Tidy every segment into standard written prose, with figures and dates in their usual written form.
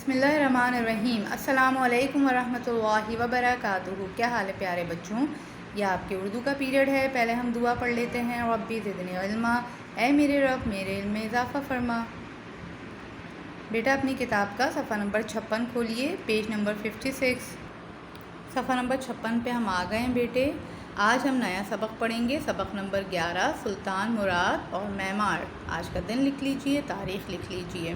بسم اللہ الرحمن الرحیم۔ السلام علیکم ورحمۃ اللہ وبرکاتہ۔ کیا حال ہے پیارے بچوں؟ یہ آپ کے اردو کا پیریڈ ہے۔ پہلے ہم دعا پڑھ لیتے ہیں۔ ربی زدنی علما، اے میرے رب میرے علم میں اضافہ فرما۔ بیٹا اپنی کتاب کا صفحہ نمبر 56 کھولیے، پیج نمبر 56۔ صفحہ نمبر 56 پہ ہم آ گئے ہیں بیٹے۔ آج ہم نیا سبق پڑھیں گے، سبق نمبر 11، سلطان مراد اور معمار۔ آج کا دن لکھ لیجئے، تاریخ لکھ لیجئے۔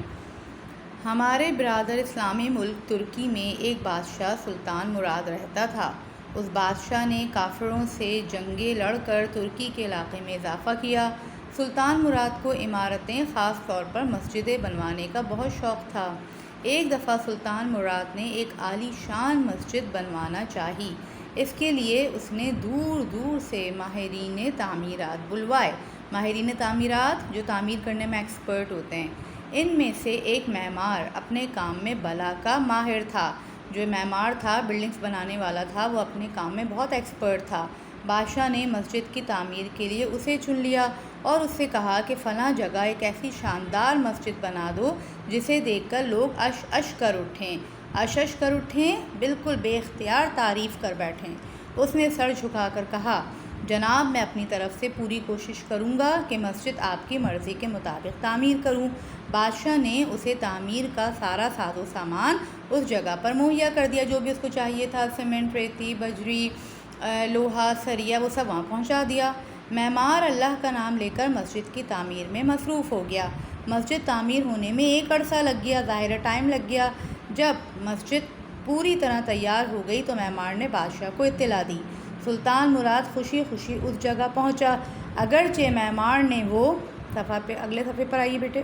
ہمارے برادر اسلامی ملک ترکی میں ایک بادشاہ سلطان مراد رہتا تھا۔ اس بادشاہ نے کافروں سے جنگیں لڑ کر ترکی کے علاقے میں اضافہ کیا۔ سلطان مراد کو عمارتیں، خاص طور پر مسجدیں بنوانے کا بہت شوق تھا۔ ایک دفعہ سلطان مراد نے ایک عالی شان مسجد بنوانا چاہی۔ اس کے لیے اس نے دور دور سے ماہرین تعمیرات بلوائے۔ ماہرین تعمیرات جو تعمیر کرنے میں ایکسپرٹ ہوتے ہیں۔ ان میں سے ایک معمار اپنے کام میں بلا کا ماہر تھا۔ جو معمار تھا، بلڈنگز بنانے والا تھا، وہ اپنے کام میں بہت ایکسپرٹ تھا۔ بادشاہ نے مسجد کی تعمیر کے لیے اسے چن لیا اور اس سے کہا کہ فلاں جگہ ایک ایسی شاندار مسجد بنا دو جسے دیکھ کر لوگ اش اش کر اٹھیں، بالکل بے اختیار تعریف کر بیٹھیں۔ اس نے سر جھکا کر کہا، جناب میں اپنی طرف سے پوری کوشش کروں گا کہ مسجد آپ کی مرضی کے مطابق تعمیر کروں۔ بادشاہ نے اسے تعمیر کا سارا ساز و سامان اس جگہ پر مہیا کر دیا، جو بھی اس کو چاہیے تھا، سیمنٹ، ریتی، بجری، لوہا، سریا، وہ سب وہاں پہنچا دیا۔ معمار اللہ کا نام لے کر مسجد کی تعمیر میں مصروف ہو گیا۔ مسجد تعمیر ہونے میں ایک عرصہ لگ گیا، ظاہر ٹائم لگ گیا۔ جب مسجد پوری طرح تیار ہو گئی تو معمار نے بادشاہ کو اطلاع دی۔ سلطان مراد خوشی خوشی اس جگہ پہنچا، اگرچہ معمار نے وہ اگلے صفحے پر آئیے بیٹے۔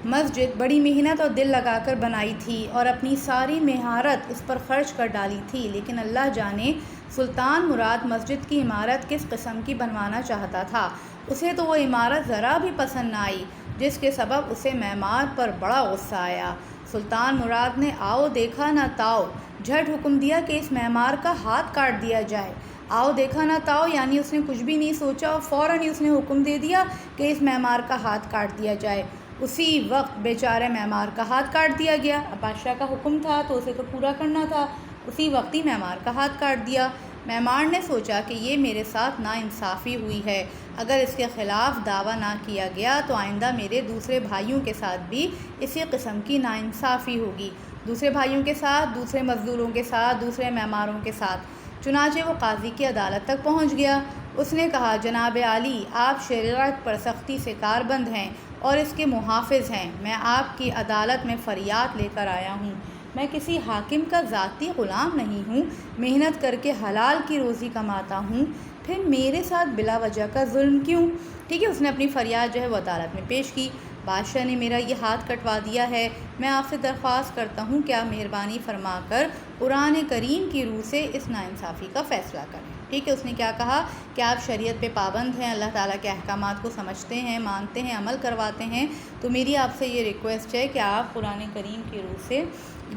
مسجد بڑی محنت اور دل لگا کر بنائی تھی اور اپنی ساری مہارت اس پر خرچ کر ڈالی تھی، لیکن اللہ جانے سلطان مراد مسجد کی عمارت کس قسم کی بنوانا چاہتا تھا۔ اسے تو وہ عمارت ذرا بھی پسند نہ آئی، جس کے سبب اسے معمار پر بڑا غصہ آیا۔ سلطان مراد نے آؤ دیکھا نہ تاؤ جھٹ حکم دیا کہ اس معمار کا ہاتھ کاٹ دیا جائے۔ آؤ دیکھا نہ تاؤ یعنی اس نے کچھ بھی نہیں سوچا اور فوراً ہی اس نے حکم دے دیا کہ اس معمار کا ہاتھ کاٹ دیا جائے۔ اسی وقت بیچارے معمار کا ہاتھ کاٹ دیا گیا۔ اب بادشاہ کا حکم تھا تو اسے تو پورا کرنا تھا، اسی وقت ہی معمار کا ہاتھ کاٹ دیا۔ معمار نے سوچا کہ یہ میرے ساتھ ناانصافی ہوئی ہے، اگر اس کے خلاف دعویٰ نہ کیا گیا تو آئندہ میرے دوسرے بھائیوں کے ساتھ بھی اسی قسم کی ناانصافی ہوگی، دوسرے بھائیوں کے ساتھ، دوسرے مزدوروں کے ساتھ، دوسرے معماروں کے ساتھ۔ چنانچہ وہ قاضی کی عدالت تک پہنچ گیا۔ اس نے کہا، جناب عالی، آپ شریعت پر سختی سے کاربند ہیں اور اس کے محافظ ہیں۔ میں آپ کی عدالت میں فریاد لے کر آیا ہوں۔ میں کسی حاکم کا ذاتی غلام نہیں ہوں، محنت کر کے حلال کی روزی کماتا ہوں، پھر میرے ساتھ بلا وجہ کا ظلم کیوں؟ ٹھیک ہے، اس نے اپنی فریاد جو ہے وہ عدالت میں پیش کی۔ بادشاہ نے میرا یہ ہاتھ کٹوا دیا ہے، میں آپ سے درخواست کرتا ہوں کہ آپ مہربانی فرما کر قرآن کریم کی روح سے اس ناانصافی کا فیصلہ کریں۔ ٹھیک ہے، اس نے کیا کہا کہ آپ شریعت پہ پابند ہیں، اللہ تعالیٰ کے احکامات کو سمجھتے ہیں، مانتے ہیں، عمل کرواتے ہیں، تو میری آپ سے یہ ریکویسٹ ہے کہ آپ قرآن کریم کی روح سے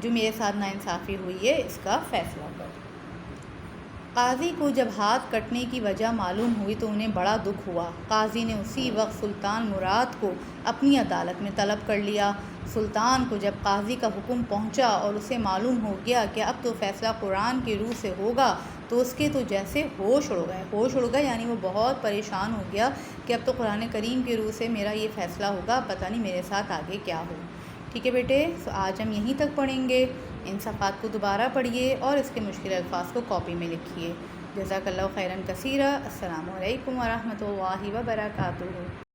جو میرے ساتھ ناانصافی ہوئی ہے اس کا فیصلہ کریں۔ قاضی کو جب ہاتھ کٹنے کی وجہ معلوم ہوئی تو انہیں بڑا دکھ ہوا۔ قاضی نے اسی وقت سلطان مراد کو اپنی عدالت میں طلب کر لیا۔ سلطان کو جب قاضی کا حکم پہنچا اور اسے معلوم ہو گیا کہ اب تو فیصلہ قرآن کی روح سے ہوگا تو اس کے تو جیسے ہوش اڑ گئے، یعنی وہ بہت پریشان ہو گیا کہ اب تو قرآن کریم کی روح سے میرا یہ فیصلہ ہوگا، پتہ نہیں میرے ساتھ آگے کیا ہو۔ ٹھیک ہے بیٹے، تو آج ہم یہیں تک پڑھیں گے۔ ان صفحات کو دوبارہ پڑھیے اور اس کے مشکل الفاظ کو کاپی میں لکھیے۔ جزاک اللہ خیراً کثیرا۔ السلام علیکم ورحمۃ اللہ وبرکاتہ۔